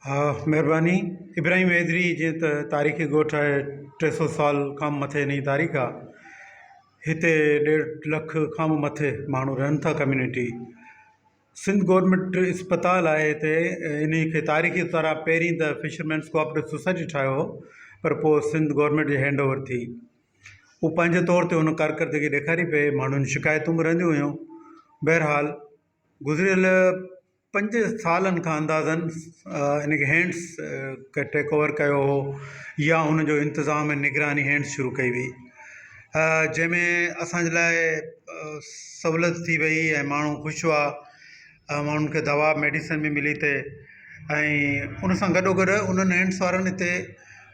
महिरबानी। इब्राहिम हैदरी जीअं त तारीख़ी ॻोठ आहे, 300 साल खां मथे हिन जी तारीख़ आहे। हिते 1.5 लख खां बि मथे माण्हू रहनि था कम्यूनिटी। सिंध गवर्नमेंट इस्पताल आहे हिते। इन खे तारीख़ी तरह पहिरीं त फिशरमैन्स कोऑपरेटिव सोसाइटी ठाहियो हो, पर पोइ सिंध गवर्नमेंट जी हैंड ओवर थी। उहो पंहिंजे तौर ते हुन कारकर्दगी ॾेखारी पई। माण्हुनि जी शिकायतूं बि रहंदियूं हुयूं। बहरहाल गुज़िरियल 5 सालनि खां अंदाज़न इन खे हैंड्स खे टेक ओवर कयो हो, या हुनजो इंतिज़ाम ऐं निगरानी हैंड्स शुरू कई हुई, जंहिंमें असांजे लाइ सहूलियत थी वई ऐं माण्हू ख़ुशि हुआ। माण्हुनि खे दवा मेडिसिन बि मिली थिए, ऐं उन सां गॾोगॾु उन्हनि हैंड्स वारनि हिते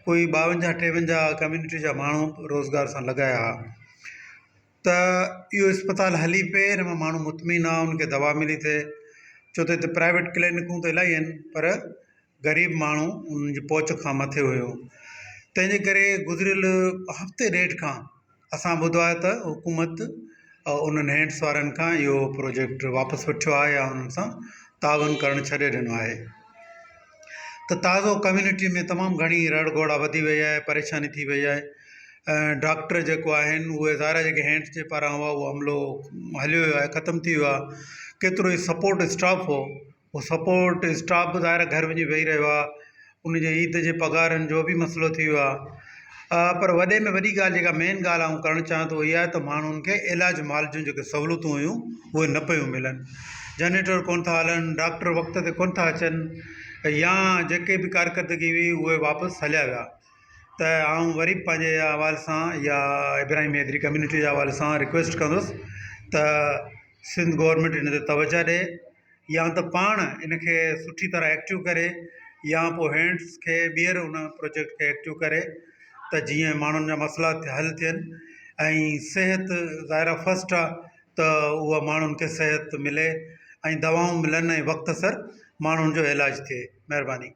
कोई 52-53 कम्यूनिटी जा माण्हू रोज़गार सां लॻाया हुआ। त इहो इस्पताल हली पिए, हिन मां माण्हू मुतमिन आहे, उनखे दवा मिली थिए। छो त हिते प्राइवेट क्लिनिकूं त इलाही आहिनि, पर ग़रीब माण्हू उन्हनि जी पहुच खां मथे हुयो। तंहिंजे करे गुज़िरियल हफ़्ते ॾेढ खां असां ॿुधो आहे त हुकूमत उन्हनि हैंड्स वारनि खां इहो प्रोजेक्ट वापसि वठियो आहे, या उन्हनि सां तावन करणु छॾे ॾिनो आहे। त ताज़ो कम्यूनिटी में तमामु घणी रड़ घोड़ा वधी वई आहे, परेशानी थी वई आहे। डॉक्टर जेको आहिनि उहे ज़ाहिर जेके हैंड्स जे पारां हुआ, उहो अमिलो हलियो वियो आहे, ख़तमु थी वियो आहे। केतिरो ई सपोर्ट स्टाफ हो, उहो सपोर्ट स्टाफ बि ज़ाहिर घर वञी वेही रहियो आहे। उनजे ईद जे पघारनि जो बि मसइलो थी वियो आहे। पर वॾे में वॾी ॻाल्हि, जेका मेन ॻाल्हि आऊं करणु चाहियां थो, इहा आहे त माण्हुनि खे इलाज मुआलजूं जेके सहूलियतूं हुयूं उहे न पियूं मिलनि। जनरेटर कोन था हलनि, डॉक्टर वक़्त ते कोन था अचनि, या जेके बि कारकर्दगी हुई उहे वापसि हलिया विया। त आऊं वरी पंहिंजे हवाले सां, या इब्राहिम हैदरी कम्यूनिटी जे हवाले सां रिक्वेस्ट कंदुसि त सिंध गवर्नमेंट इन ते तवजा ॾिए, या त पाण इन खे सुठी तरह एक्टिव करे, या पोइ हैंड्स खे ॿीहर उन प्रोजेक्ट खे एक्टिव करे, त जीअं माण्हुनि जा मसइला हल थियनि। ऐं सिहत ज़ाहिर फस्ट आहे, त उहा माण्हुनि खे सिहत मिले ऐं दवाऊं मिलनि ऐं वक़्त सर माण्हुनि जो इलाजु थिए। महिरबानी।